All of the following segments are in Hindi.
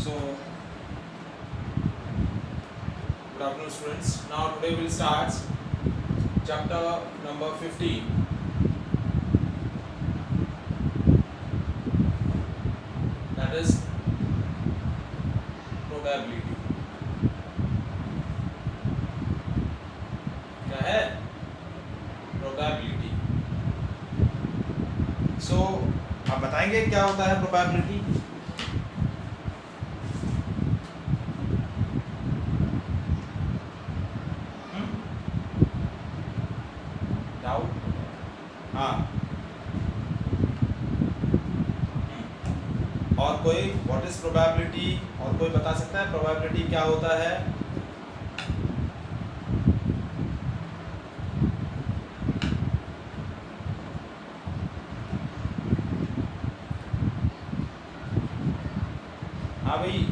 So, good afternoon students. Now today we'll start chapter number 15. That is probability. क्या है? Probability. So, आप बताएंगे क्या होता है probability? और कोई व्हाट इज प्रोबेबिलिटी, और कोई बता सकता है प्रोबेबिलिटी क्या होता है? हाँ भाई,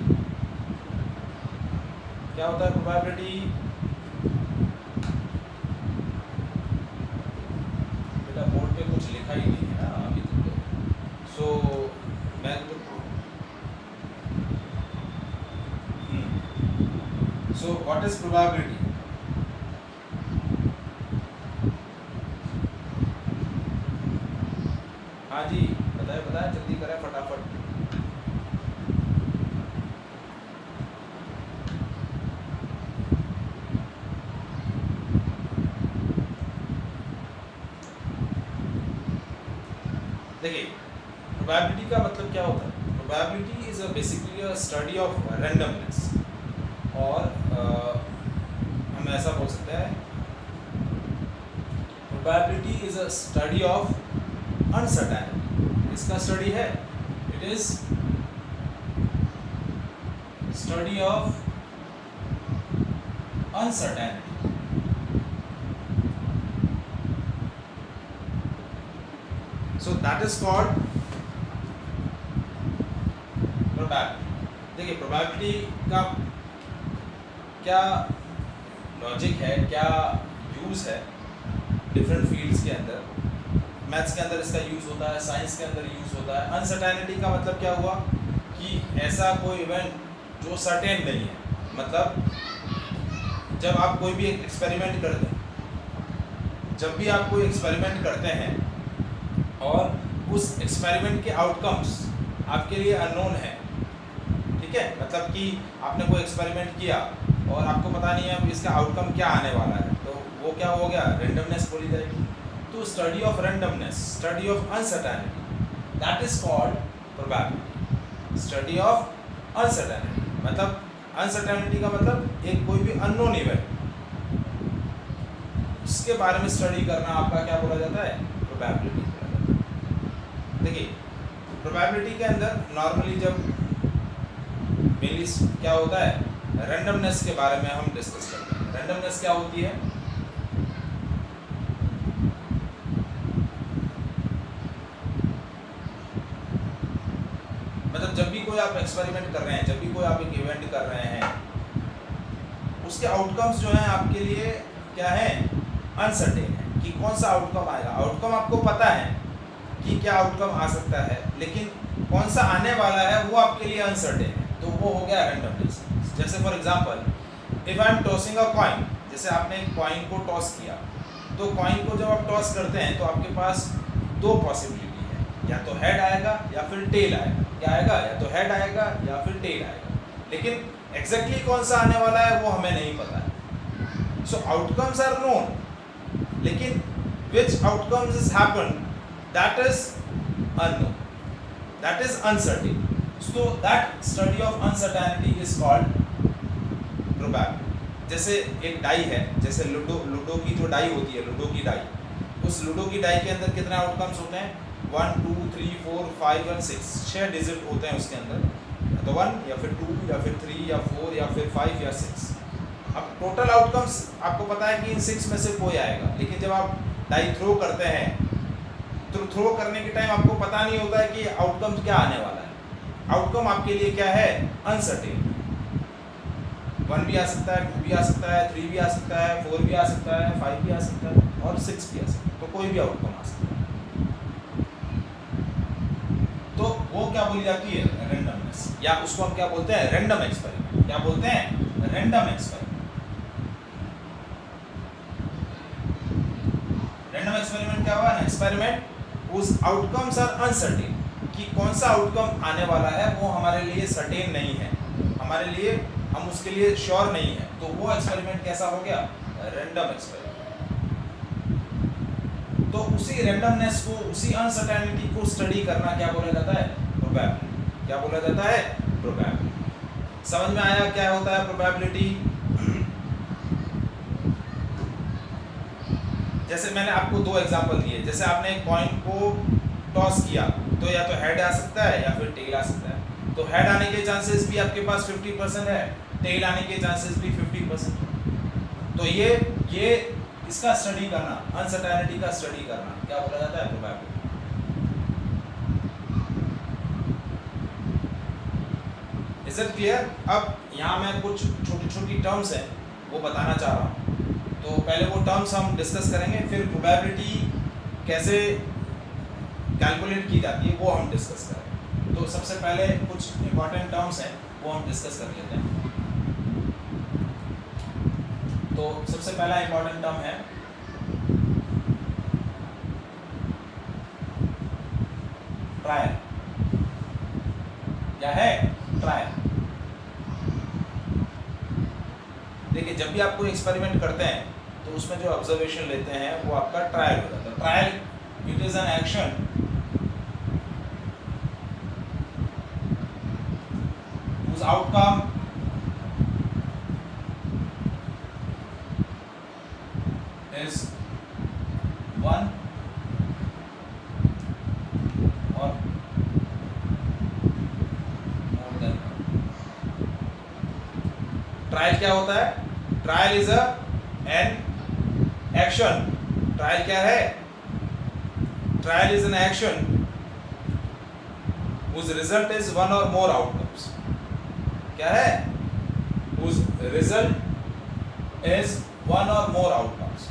क्या होता है प्रोबेबिलिटी? बेटा बोर्ड पे कुछ लिखा ही नहीं है ना अभी तक, सो मैं तो So what is probability? हाँ जी, बताए जल्दी करें फटाफट। देखिए, probability का मतलब क्या होता है? Probability is basically a study of randomness, और हम ऐसा बोल सकते हैं probability is a study of uncertainty. इसका स्टडी है, it is study of uncertainty. So that is called probability. देखिए probability का क्या लॉजिक है, क्या यूज़ है डिफरेंट फील्ड्स के अंदर। मैथ्स के अंदर इसका यूज़ होता है, साइंस के अंदर यूज़ होता है। अनसर्टेनिटी का मतलब क्या हुआ कि ऐसा कोई इवेंट जो सर्टेन नहीं है। मतलब जब आप कोई भी एक्सपेरिमेंट करते हैं, हैं और उस एक्सपेरिमेंट के आउटकम्स आपके लिए अननोन है, ठीक है? मतलब कि आपने कोई एक्सपेरिमेंट किया और आपको पता नहीं है इसका आउटकम क्या आने वाला है, तो वो क्या हो गया? रेंडमनेस बोली जाएगी। तो study of randomness, study of uncertainty, that is called probability. Study of uncertainty मतलब, अनसर्टेनिटी का मतलब एक कोई भी अननोन इवेंट, उसके बारे में स्टडी करना आपका क्या बोला जाता है? प्रोबेबिलिटी। देखिए प्रोबेबिलिटी के अंदर नॉर्मली जब मेनली क्या होता है, रैंडमनेस के बारे में हम डिस्कस करते हैं। रैंडमनेस क्या होती है? मतलब जब भी कोई आप एक्सपेरिमेंट कर रहे हैं, जब भी कोई आप एक इवेंट कर रहे हैं, उसके आउटकम्स जो हैं आपके लिए क्या है? अनसर्टेन है कि कौन सा आउटकम आएगा। आउटकम आपको पता है कि क्या आउटकम आ सकता है, लेकिन कौन सा आने वाला है वो आपके लिए अनसर्टेन है। तो वो हो गया रैंडमनेस। जैसे for example, if I am tossing a coin, जैसे आपने एक कॉइन को टॉस किया, तो कॉइन को जब आप टॉस करते हैं तो आपके पास दो पॉसिबिलिटी है, या तो हेड आएगा या फिर टेल आएगा। क्या आएगा? या तो हेड आएगा या फिर टेल आएगा, लेकिन एग्जैक्टली कौन सा आने वाला है वो हमें नहीं पता है। सो आउटकम्स आर नोन, लेकिन which outcomes is happen that is unknown, that is uncertain. So that study of uncertainty is called probability. जैसे एक डाई है, जैसे लूडो की जो डाई होती है, लूडो की डाई, उस लूडो की डाई के अंदर कितने आउटकम्स होते हैं? 1 2 3 4 5 और 6, 6 डिजिट होते हैं उसके अंदर, या तो 1 या फिर 2 या फिर 3 या 4 या फिर 5 या 6। अब टोटल आउटकम्स आपको पता है कि इन 6 में से कोई आएगा, लेकिन जब आप डाई थ्रो करते हैं तो थ्रो करने के टाइम आपको पता नहीं होता है कि आउटकम क्या आने वाला है। आउटकम आपके लिए क्या है? अनसर्टेन। 1 भी आ सकता है, 2 भी आ सकता है, 3 भी आ सकता है, 4 भी आ सकता है, 5 भी आ सकता है और 6 भी आ सकता है। तो कोई भी आउटकम आ सकता है। तो वो क्या बोली जाती है? रेंडमनेस। या उसको हम क्या बोलते हैं, रैंडम एक्सपेरिमेंट। क्या बोलते हैं, रैंडम एक्सपेरिमेंट। रैंडम एक्सपेरिमेंट क्या हुआ, एक्सपेरिमेंट उस आउटकम्स आर अनसर्टेन, कि कौन सा आउटकम आने वाला है वो हमारे लिए सर्टेन नहीं है, हमारे लिए, हम उसके लिए श्योर नहीं है, तो वो एक्सपेरिमेंट कैसा हो गया, रैंडम एक्सपेरिमेंट। तो उसी रैंडमनेस को, उसी अनसर्टेनिटी को स्टडी करना क्या बोला जाता है, प्रोबेबिलिटी। क्या बोला जाता है, प्रोबेबिलिटी। समझ में आया क्या होता है प्रोबेबिलिटी? जैसे मैंने आपको दो एग्जांपल दिए, जैसे आपने एक कॉइन को टॉस किया तो या तो हेड आ सकता है या फिर टेल आ सकता है। तो हेड आने के चांसेस भी आपके पास 50% है, टेल आने के चांसेस भी 50% है। तो ये इसका स्टडी करना, अनसर्टेनिटी का स्टडी करना क्या बोला जाता है, प्रोबेबिलिटी। Is it clear? अब यहाँ मैं कुछ छोटी छोटी टर्म्स हैं वो बताना चाह रहा हूँ। तो पहले वो टर्म्स हम डिस्कस करेंगे, फिर प्रोबेबिलिटी कैसे कैलकुलेट की जाती है वो हम डिस्कस करेंगे। तो सबसे पहले कुछ इंपॉर्टेंट टर्म्स हैं वो हम डिस्कस कर लेते हैं। तो सबसे पहला इंपॉर्टेंट टर्म है ट्रायल। क्या है, ट्रायल। देखिए जब भी आप कोई एक्सपेरिमेंट करते हैं तो उसमें जो ऑब्जर्वेशन लेते हैं वो आपका ट्रायल हो जाता है। Trial it is an action whose outcome is one or more than one। Trial क्या होता है, trial is an action. Trial क्या है, trial is an action whose result is one or more outcomes। क्या है, whose result is one or more outcomes।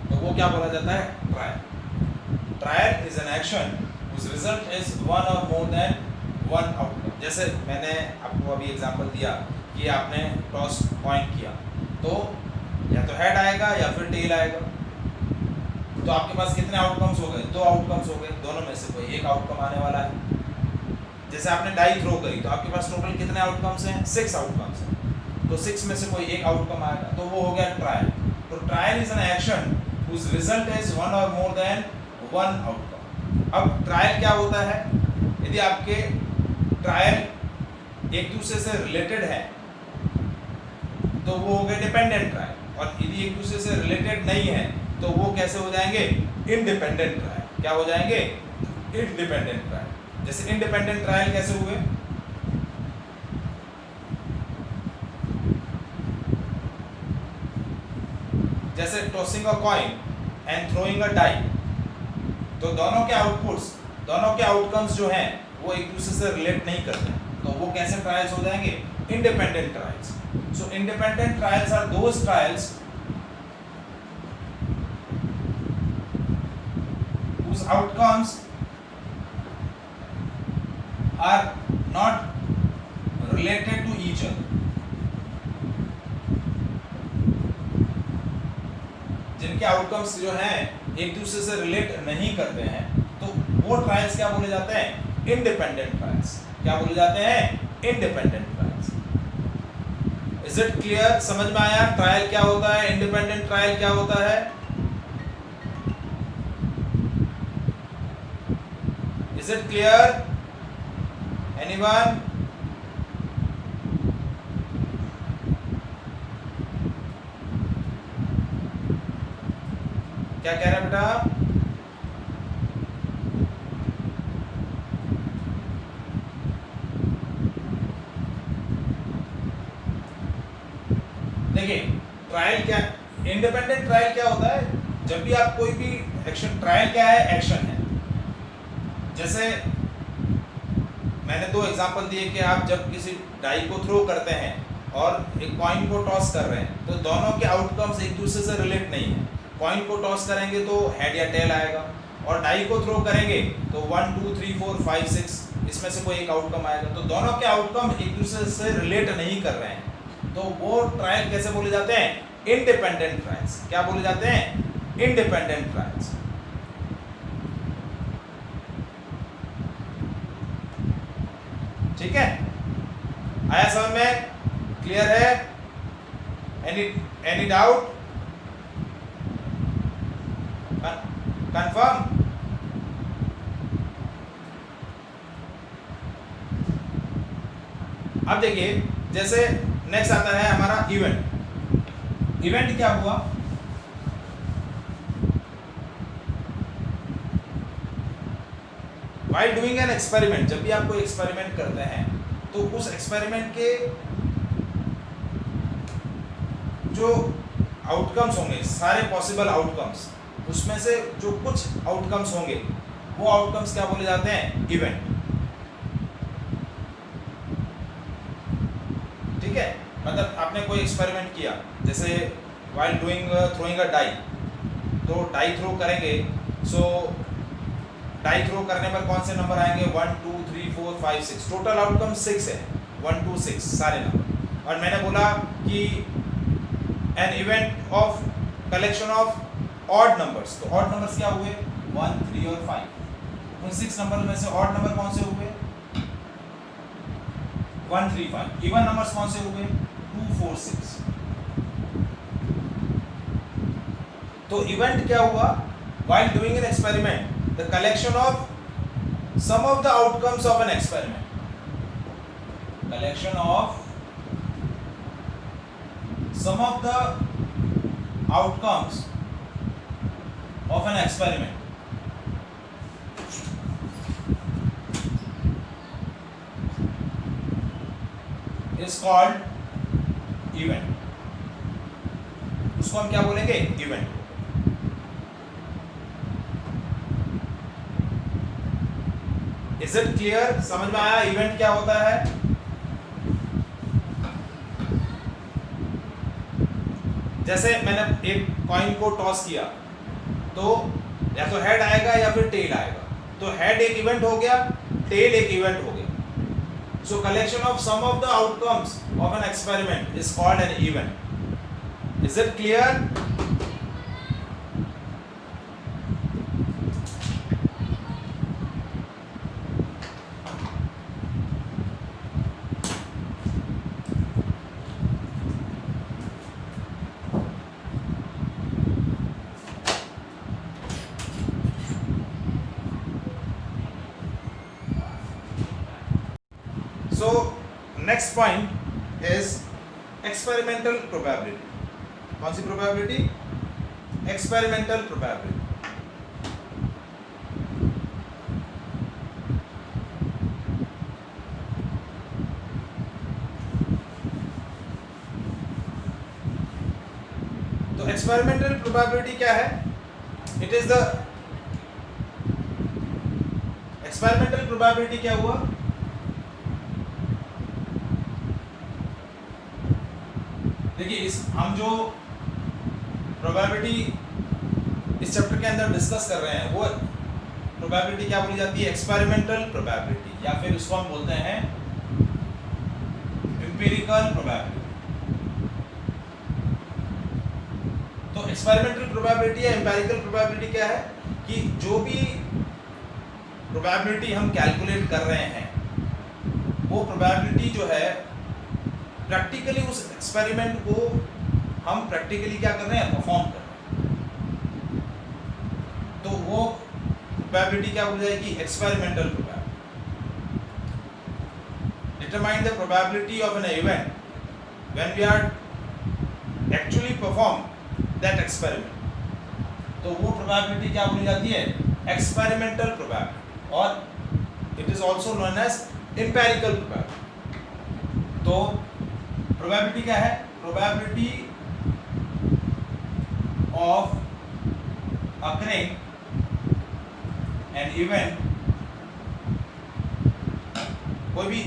तो वो क्या बोला जाता है, trial. Trial is an action whose result is one or more than one outcome। जैसे मैंने आपको अभी एग्जांपल दिया कि आपने टॉस कॉइन किया तो या तो हेड आएगा या फिर टेल आएगा। तो आपके पास कितने आउटकम्स हो गए, दो आउटकम्स हो गए, दोनों में से कोई एक आउटकम आने वाला है। जैसे आपने डाई थ्रो करी तो आपके पास टोटल कितने आउटकम्स हैं, 6 आउटकम्स हैं। तो 6 में से कोई एक आउटकम आएगा, तो वो हो गया ट्रायल। तो trial is an action whose result is one or more than one outcome। अब ट्रायल क्या होता है, यदि आपके ट्रायल एक दूसरे से रिलेटेड है तो वो हो गए डिपेंडेंट ट्रायल, और यदि एक दूसरे से रिलेटेड नहीं है तो वो कैसे हो जाएंगे, इंडिपेंडेंट ट्रायल। क्या हो जाएंगे, इंडिपेंडेंट ट्रायल। जैसे इंडिपेंडेंट ट्रायल कैसे हुए, जैसे tossing a coin and throwing a die. तो दोनों के आउटपुट्स, दोनों के आउटकम्स जो हैं वो एक दूसरे से रिलेट नहीं करते, तो वो कैसे ट्रायल्स हो जाएंगे, independent trials. So independent trials are those trials whose outcomes are not related to each other। जिनके आउटकम्स जो हैं एक दूसरे से रिलेट नहीं करते हैं, तो वो ट्रायल्स क्या बोले जाते हैं, इंडिपेंडेंट ट्रायल्स। क्या बोले जाते हैं, independent trials. Is it clear, समझ में आया ट्रायल क्या होता है, इंडिपेंडेंट ट्रायल क्या होता है? Is it clear, anyone? क्या कह रहे हैं बेटा? देखिए ट्रायल क्या, इंडिपेंडेंट ट्रायल क्या होता है, जब भी आप कोई भी एक्शन, ट्रायल क्या है, एक्शन है। जैसे मैंने दो एग्जांपल दिए कि आप जब किसी डाई को थ्रो करते हैं और एक कॉइन को टॉस कर रहे हैं, तो दोनों के आउटकम्स एक दूसरे से रिलेट नहीं है। कॉइन को टॉस करेंगे तो हेड या टेल आएगा, और डाई को थ्रो करेंगे तो 1 2 3 4 5 6 इसमें से कोई एक आउटकम आएगा। तो दोनों के आउटकम एक दूसरे से रिलेट नहीं कर रहे हैं, तो वो ट्रायल कैसे बोले जाते हैं? Independent trials. क्या बोले जाते हैं? Independent trials. ठीक है, आया समझ में? क्लियर है? Any doubt? कंफर्म? अब देखिए, जैसे नेक्स्ट आता है हमारा इवेंट। इवेंट क्या हुआ? While doing an experiment, जब भी आप कोई एक्सपेरिमेंट करते हैं तो उस एक्सपेरिमेंट के जो आउटकम्स होंगे, सारे पॉसिबल आउटकम्स, उसमें से जो कुछ आउटकम्स होंगे वो आउटकम्स क्या बोले जाते हैं? इवेंट। ठीक है, मतलब आपने कोई एक्सपेरिमेंट किया, जैसे while doing throwing a die, तो डाई थ्रो करेंगे, सो डाई थ्रो करने पर कौन से नंबर आएंगे? 1 2 3 4 5 6, टोटल आउटकम 6 है, 1 2 6 सारे नंबर। और मैंने बोला कि an event of collection of odd numbers, तो ऑड नंबर्स क्या हुए? 1 3 और 5। उन 6 नंबर में से ऑड नंबर कौन से हुए? 1 3 5। इवन नंबर्स कौन से हुए? 2 4 6। तो इवेंट क्या हुआ? While doing an experiment, the collection of some of the outcomes of an experiment, collection of some of the outcomes of an experiment is called event। उसको हम क्या बोलेंगे? इवेंट। Is it clear? समझ में आया इवेंट क्या होता है? जैसे मैंने एक कॉइन को टॉस किया, तो या तो हेड आएगा या फिर टेल आएगा, तो हेड एक इवेंट हो गया, टेल एक इवेंट हो गया। So collection of some of the outcomes of an experiment is called an event. Is it clear? So next point is experimental probability। कौन सी probability? Experimental probability। तो experimental probability क्या है? It is the experimental probability क्या हुआ? देखिए, हम जो प्रोबेबिलिटी इस चैप्टर के अंदर डिस्कस कर रहे हैं, वो प्रोबेबिलिटी क्या बोली जाती है? एक्सपेरिमेंटल प्रोबेबिलिटी, या फिर उसको हम बोलते हैं एम्पिरिकल प्रोबेबिलिटी। तो एक्सपेरिमेंटल प्रोबेबिलिटी या एम्पिरिकल प्रोबेबिलिटी क्या है? कि जो भी प्रोबेबिलिटी हम कैलकुलेट कर रहे हैं, वो प्रोबेबिलिटी जो है प्रैक्टिकली उस एक्सपेरिमेंट को हम प्रैक्टिकली क्या कर रहे हैं? परफॉर्म कर रहे हैं, तो वो प्रोबेबिलिटी क्या बोल जाएगी? Experimental probability. Determine the probability of an event when we are actually perform that experiment. तो वो प्रोबेबिलिटी क्या बोली जाती है? एक्सपेरिमेंटल प्रोबेबिलिटी, और it is also known as empirical probability. तो प्रोबेबिलिटी क्या है? Probability of occurring an event, कोई भी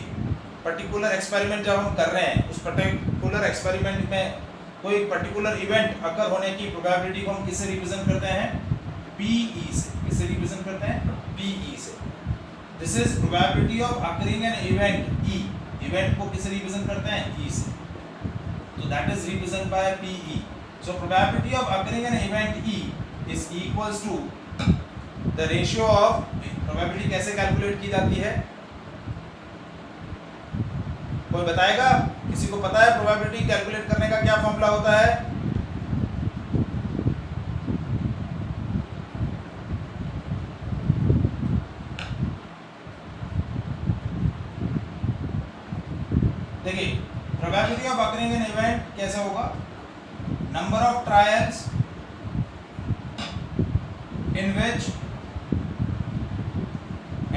पर्टिकुलर एक्सपेरिमेंट जब हम कर रहे हैं, उस पर्टिकुलर एक्सपेरिमेंट में कोई पर्टिकुलर इवेंट अकर होने की प्रोबेबिलिटी को हम किससे रिप्रेजेंट करते हैं? PE से। किससे रिप्रेजेंट करते हैं? PE से। This is probability of occurring an event E। Event को किससे रिप्रेजेंट करते हैं? E से। तो that is represent by PE। So probability of occurring an event E is equals to the ratio of, probability कैसे कैलकुलेट की जाती है? कोई बताएगा? किसी को पता है प्रोबेबिलिटी कैलकुलेट करने का क्या फॉर्मूला होता है? देखिए, probability of occurring an event कैसे होगा? Number of trials in which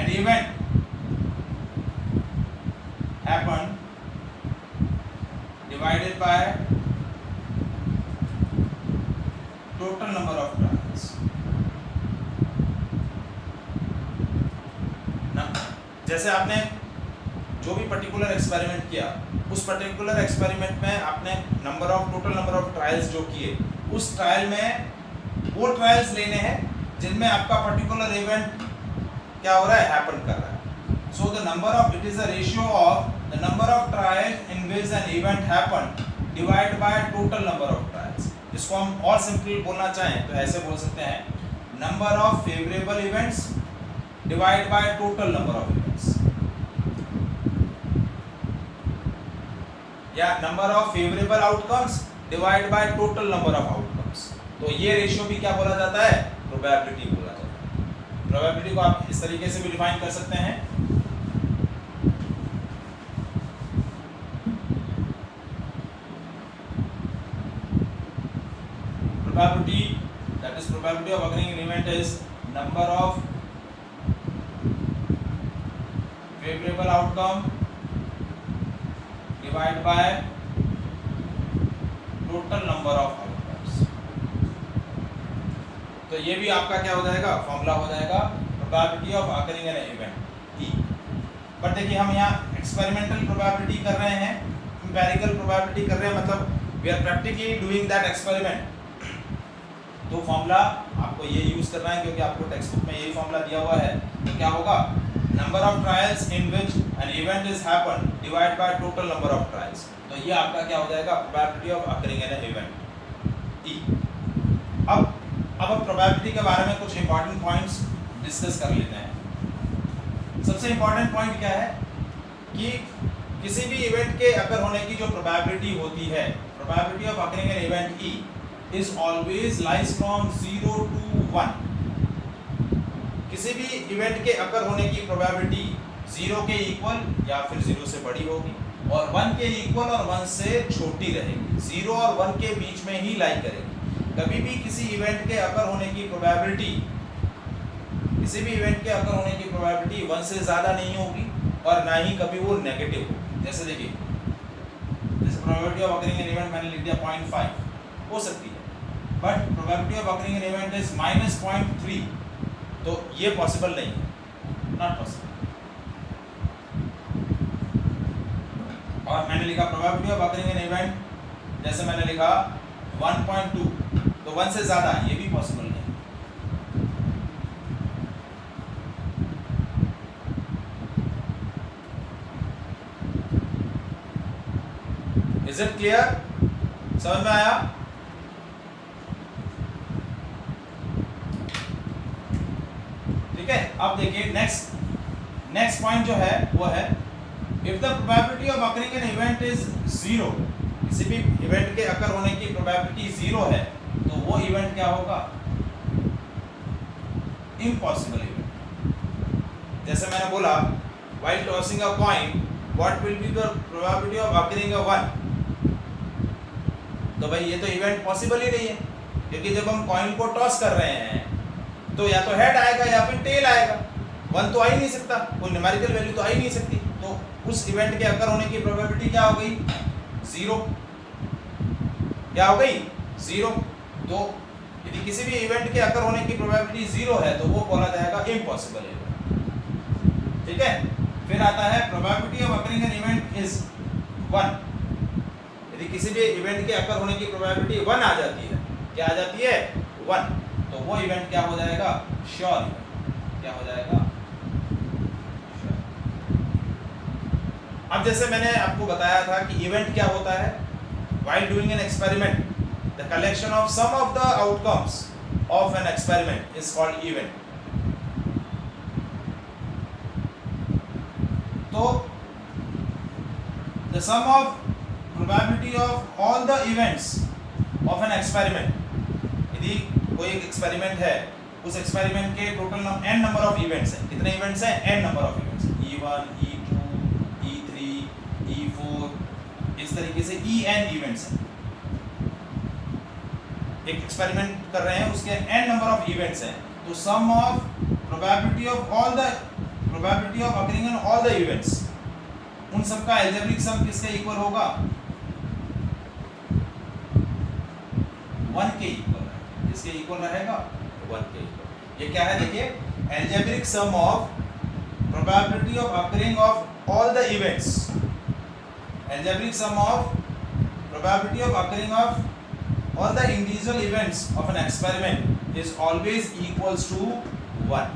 an event happened divided by total number of trials. ना, जैसे आपने जो भी पर्टिकुलर एक्सपेरिमेंट किया, उस पर्टिकुलर एक्सपेरिमेंट में आपने टोटल नंबर ऑफ ट्रायल्स जो किए, उस ट्रायल में वो ट्रायल्स लेने हैं जिनमें आपका पर्टिकुलर इवेंट क्या हो रहा है? हैपन कर रहा है। So the number of, it is the ratio of the number of trials in which an event happen divide by total number of trials. इसको हम और सिंपल बोलना चाहें तो ऐसे बोल सकते हैं, number of favourable events divide by total number of events, या number of favourable outcomes divide by total number of outcomes. तो ये रेशियो भी क्या बोला जाता है? प्रोबेबिलिटी बोला जाता है। प्रोबेबिलिटी को आप इस तरीके से भी डिफाइन कर सकते हैं, probability, that is probability of occurring an event is number of favorable outcome divided by total number of outcomes। तो ये भी आपका क्या हो जाएगा? फॉर्मूला हो जाएगा probability of occurring an event E। But देखिए, हम यहाँ एक्सपेरिमेंटल प्रोबेबिलिटी कर रहे हैं, एम्पिरिकल प्रोबेबिलिटी कर रहे हैं, मतलब we are practically doing that experiment. तो फॉर्मूला आपको ये यूज करना है क्योंकि आपको टेक्स्ट बुक में यही फॉर्मूला दिया हुआ है। तो क्या होगा? Number of trials in which N event is happen divide by total number of trials. तो ये आपका क्या हो जाएगा? Probability of occurring an event E। अब प्रोबेबिलिटी के बारे में कुछ इंपॉर्टेंट पॉइंट्स डिस्कस कर लेते हैं। सबसे इंपॉर्टेंट पॉइंट क्या है कि किसी भी इवेंट के अकर होने की जो प्रोबेबिलिटी होती है, probability of occurring an event E is always lies from 0 to 1। किसी भी इवेंट के अकर होने की प्रोबेबिलिटी 0 के इक्वल या फिर 0 से बड़ी होगी, और 1 के इक्वल और 1 से छोटी रहेगी। 0 और 1 के बीच में ही लाई करेगी। कभी भी किसी इवेंट के अकर होने की प्रोबेबिलिटी, किसी भी इवेंट के अकर होने की प्रोबेबिलिटी 1 से ज़्यादा नहीं होगी और ना ही कभी वो नेगेटिव होगी। जैसे देखिए, जैसे probability of occurring an event मैंने लिख दिया 0.5, हो सकती है, but probability of occurring an event is -0.3, तो ये पॉसिबल नहीं है, नॉट पॉसिबल। और मैंने लिखा probability of occurring an event, जैसे मैंने लिखा 1.2, तो 1 से ज़्यादा, ये भी पॉसिबल नहीं। Is it clear? समझ में आया? ठीक है। अब देखिए नेक्स्ट पॉइंट जो है वो है, if the probability of occurring an event is 0, किसी भी इवेंट के अकर होने की प्रोबेबिलिटी 0 है, तो वो इवेंट क्या होगा? Impossible event. जैसे मैंने बोला, while tossing a coin what will be the probability of occurring a 1, तो भाई ये तो इवेंट पॉसिबल ही नहीं है, क्योंकि जब हम कॉइन को टॉस कर रहे हैं तो या तो हेड आएगा या फिर टेल आएगा, 1 तो आ ही नहीं सकता, कोई न्यूमेरिकल वैल्यू तो आ ही नहीं सकती। तो उस इवेंट के अकर होने की प्रोबेबिलिटी क्या हो गई? 0। क्या हो गई? 0। तो यदि किसी भी इवेंट के अकर होने की प्रोबेबिलिटी 0 है तो वो बोला जाएगा इम्पॉसिबल इवेंट। ठीक है। फिर आता है probability of occurring an event is 1। यदि किसी भी इवेंट के अकर होने की प्रोबेबिलिटी 1 आ जाती है, क्या आ जाती है 1, तो वो इवेंट क्या हो जाएगा, श्योर इवेंट। क्या हो जाएगा, श्योर। अब जैसे मैंने आपको बताया था कि इवेंट क्या होता है, while doing an experiment the collection of some of the outcomes of an experiment is called event. तो the sum of probability of all the events of an experiment, यदि कोई एक एक्सपेरिमेंट है, उस एक्सपेरिमेंट के total n number of events हैं। कितने इवेंट्स हैं, n number of events, E1 E2 E3 E4, इस तरीके से En इवेंट्स हैं। एक एक्सपेरिमेंट कर रहे हैं, उसके n नंबर ऑफ इवेंट्स हैं, तो sum of probability of all the probability of occurring in all the events, उन सबका अलजेब्रिक सम किसके इक्वल होगा, 1 के इक्वल। किसके इक्वल रहेगा, 1 के इक्वल। ये क्या है, देखिए, algebraic sum of probability of occurring of all the events, algebraic sum of probability of occurring of all the individual events of an experiment is always equals to 1।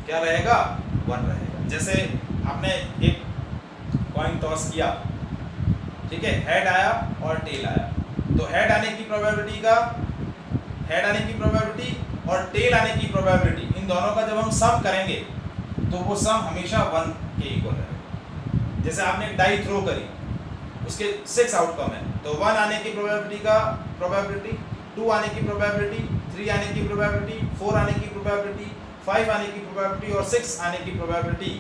क्या रहेगा, 1 रहेगा। जैसे आपने एक कॉइन टॉस किया, ठीक है, हेड आया और टेल आया, तो हेड आने की प्रोबेबिलिटी और टेल आने की प्रोबेबिलिटी, इन दोनों का जब हम सम करेंगे तो वो सम हमेशा 1 के इक्वल रहेगा। जैसे आपने एक डाई थ्रो करी, उसके 6 आउटकम है, तो 1 आने की प्रोबेबिलिटी का प्रोबेबिलिटी, 2 आने की प्रोबेबिलिटी, 3 आने की प्रोबेबिलिटी, 4 आने की प्रोबेबिलिटी, 5 आने की प्रोबेबिलिटी और 6 आने की प्रोबेबिलिटी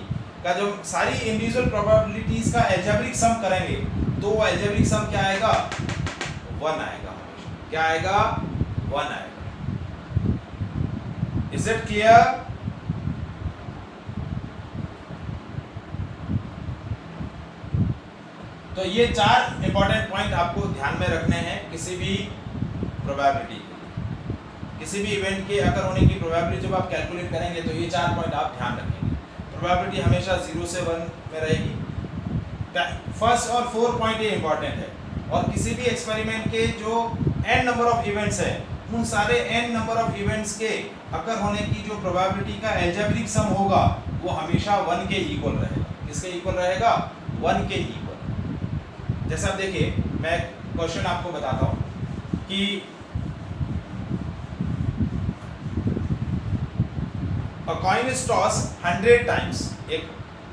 का जो सारी इंडिविजुअल प्रोबेबिलिटीज का अलजेब्रिक सम करेंगे, तो वो अलजेब्रिक सम क्या आएगा, 1 आएगा हमेशा। क्या आएगा, 1 आएगा। Is it clear? तो ये 4 इंपॉर्टेंट पॉइंट आपको ध्यान में रखने हैं किसी भी प्रोबेबिलिटी, किसी भी इवेंट के अकर होने की प्रोबेबिलिटी जब आप कैलकुलेट करेंगे, तो ये 4 पॉइंट आप ध्यान रखेंगे। प्रोबेबिलिटी हमेशा 0 से 1 में रहेगी। फर्स्ट और 4 पॉइंट ये इंपॉर्टेंट है। और किसी भी एक्सपेरिमेंट के जो n नंबर ऑफ इवेंट्स है, उन सारे n नंबर ऑफ इवेंट्स के अकर होने की जो प्रोबेबिलिटी का अलजेब्रिक सम होगा, वो हमेशा 1 के इक्वल रहेगा। किसके इक्वल रहेगा, 1 के इक्वल। जैसे आप देखिए, मैं क्वेश्चन आपको बताता हूँ कि A coin is tossed 100 times. एक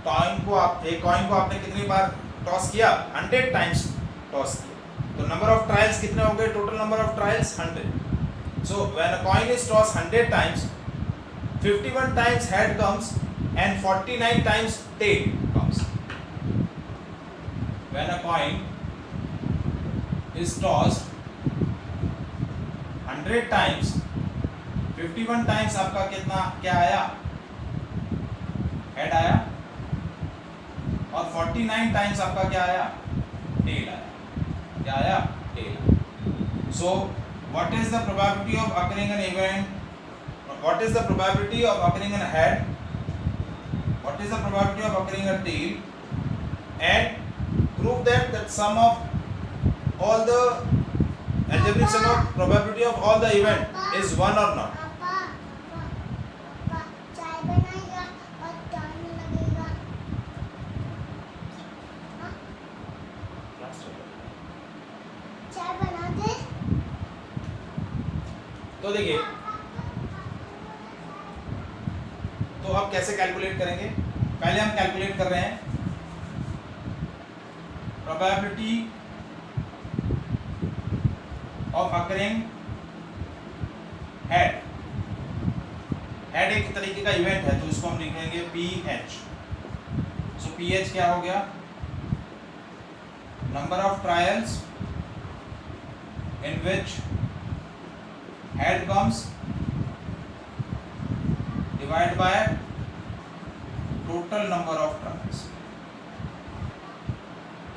कॉइन को आपने कितनी बार टॉस किया, 100 टाइम्स टॉस किया, तो नंबर ऑफ ट्रायल्स कितने हो गए, total number of trials 100। So when a coin is tossed 100 times, 51 times head comes and 49 times tail comes. When a coin is tossed 100 times, 51 times आपका कितना क्या आया, हेड आया, और 49 टाइम्स आपका क्या आया, टेल आया। क्या आया, tail. So what is the probability of occurring an event, what is the probability of occurring an head, what is the probability of occurring a tail, and prove that sum of all the algebraic sum of probability of all the event is 1 or not. चाय बनाएगा और टाइम लगेगा। चाय बना दे। तो देखिए, तो अब कैसे कैलकुलेट करेंगे, पहले हम कैलकुलेट कर रहे हैं probability of occurring head. Head एक तरीके का इवेंट है, तो इसको हम लिखेंगे PH। सो PH क्या हो गया, number of trials in which head comes divide by total number of trials.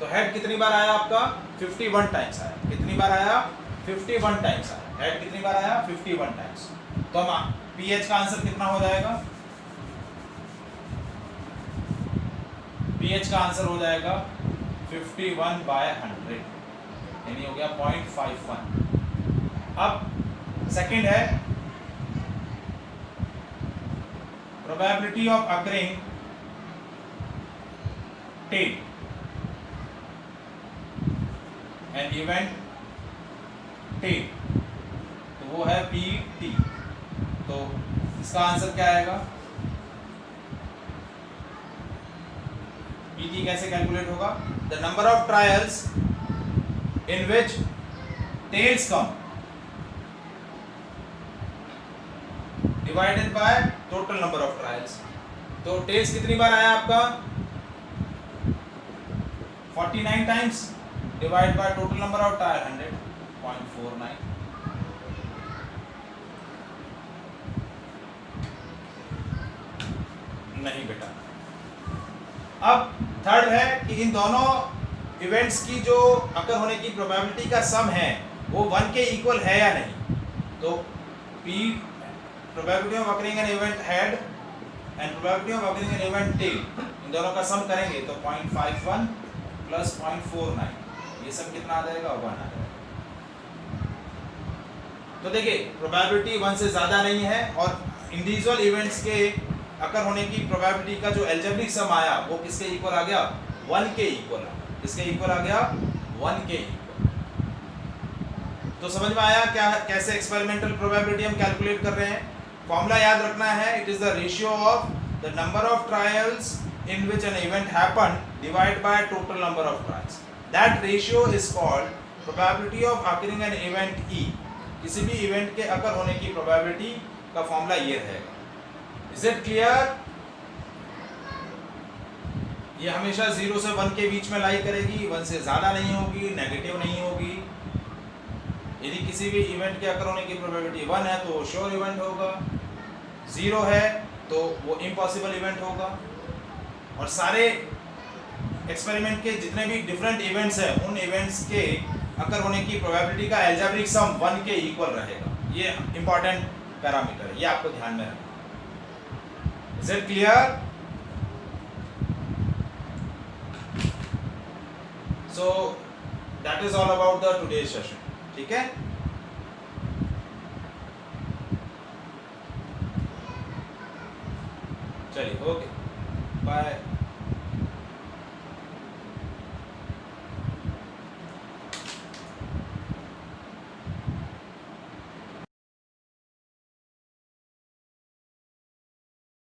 तो हेड कितनी बार आया आपका, 51 टाइम्स आया। कितनी बार आया, 51 टाइम्स आया। हेड कितनी बार आया, 51 टाइम्स। तो हम PH का आंसर कितना हो जाएगा, pH का आंसर हो जाएगा 51/100, यानी हो गया 0.51। अब सेकंड है probability of occurring tail an event tail, तो वो है PT। तो इसका आंसर क्या आएगा? PT कैसे कैलकुलेट होगा? The number of trials in which tells come divided by total number of trials. तो टेल्स कितनी बार आया आपका? 49 times, divide by total number of trial 100, 0.49। नहीं बेटा। अब थर्ड है कि इन दोनों इवेंट्स की जो अकर होने की प्रोबेबिलिटी का सम है वो 1 के इक्वल है या नहीं। तो P probability of occurring an event head and probability of occurring an event tail, इन दोनों का सम करेंगे तो 0.51 प्लस 0.49, ये सब कितना आ जाएगा? 1 आ जाएगा। तो देखिए प्रोबेबिलिटी 1 से ज्यादा नहीं है और इंडिविजुअल इवेंट्स के अकर होने की प्रोबेबिलिटी का जो एल्जेब्रिक सम आया वो किसके इक्वल आ गया? 1 के इक्वल आ गया। किसके इक्वल आ गया? 1 के इक्वल। तो समझ में आया क्या कैसे एक्सपेरिमेंटल प्रोबेबिलिटी हम कैलकुलेट कर रहे हैं? फॉर्मूला याद रखना है, it is the ratio of the number of trials in which an event happened divide by total number of trials. That ratio is called probability of occurring an event E। किसी भी इवेंट के अकर होने की प्रोबेबिलिटी का फॉर्मूला ये रहेगा। Is it clear? ये हमेशा 0 से 1 के बीच में लाई करेगी, 1 से ज्यादा नहीं होगी, नेगेटिव नहीं होगी। यदि किसी भी इवेंट के अकर होने की प्रोबेबिलिटी 1 है तो वो श्योर इवेंट होगा, 0 है तो वो इम्पॉसिबल इवेंट होगा। और सारे एक्सपेरिमेंट के जितने भी डिफरेंट इवेंट्स हैं उन इवेंट्स के अकर होने की प्रोबेबिलिटी का एल्जेब्रिक सम 1 के इक्वल रहेगा। ये इंपॉर्टेंट पैरामीटर है, ये आपको ध्यान में रखना। Is it clear? So that is all about the today's session. ठीक है, चलिए ओके बाय।